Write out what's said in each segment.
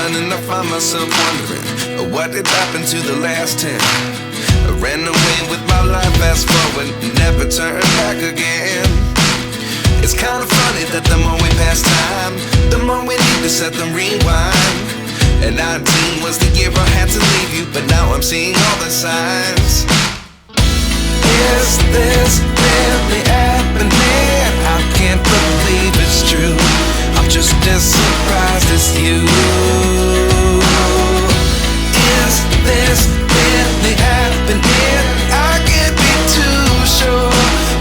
one, and I find myself wondering what did happen to the last 10. I ran away with my life, fast forward, never turn back again. It's kind of funny that the more we pass time, the more we need to set them rewind. And 19 was the year I had to leave you, but now I'm seeing all the signs. Is this really happening? I can't believe it's true. I'm just as surprised as you. Is this really happening? I can't be too sure,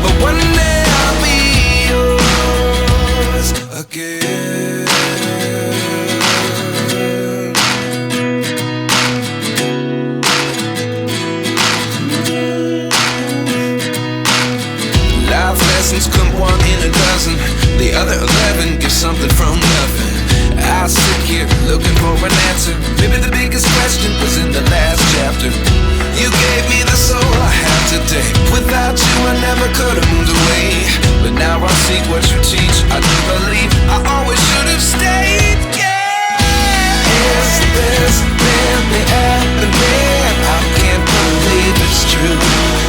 but one day I'll be yours again. Life lessons come one in a dozen, the other 11 give something from nothing. I sit here looking for an answer. Maybe the biggest question was in the last chapter. You gave me the soul I have today. Without you I never could have moved away, but now I see what you teach. I do believe I always should have stayed. Yeah. Is this really happening? I can't believe it's true.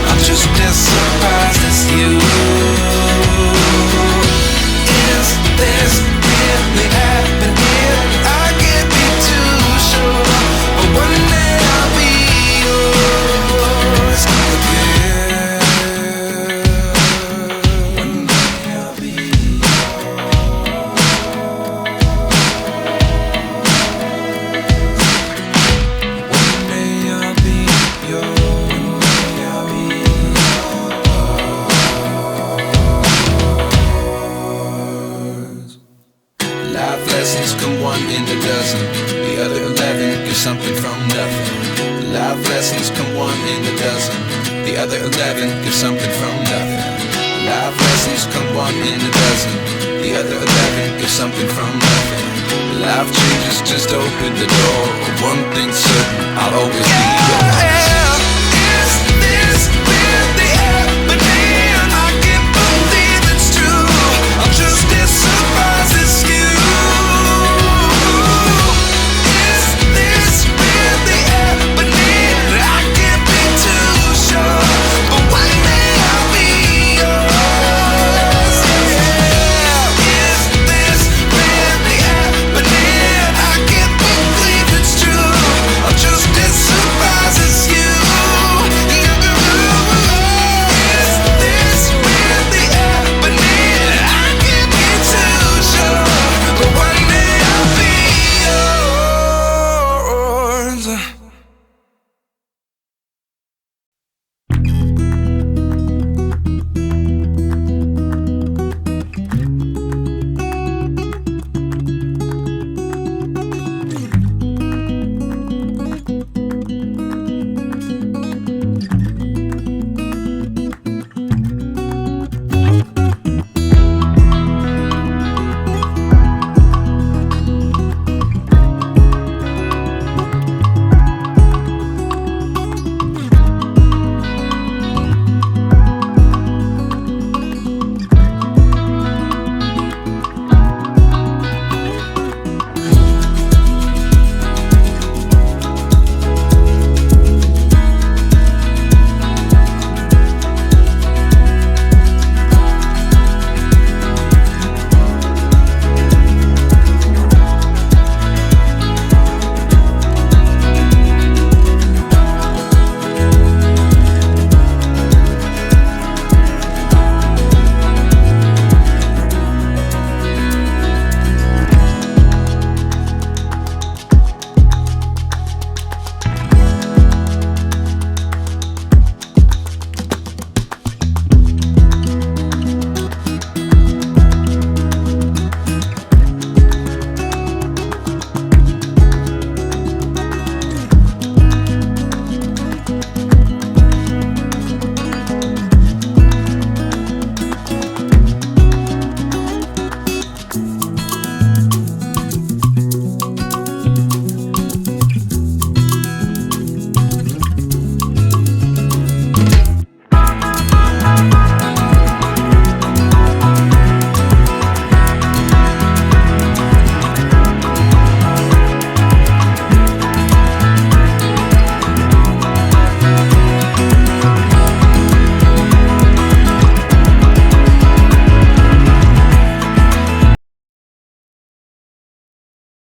I'm just as surprised as you. Is this really happening? I can't be too sure, but one day I'll be yours again. One day I'll be yours. One day I'll be yours. One day I'll be yours. Life lessons come one in a dozen, the other 11 give something from nothing. Life lessons come one in a dozen, the other 11 give something from nothing. Life lessons come one in a dozen, the other 11 give something from nothing. Life changes just open the door. One thing's certain, I'll always be yours.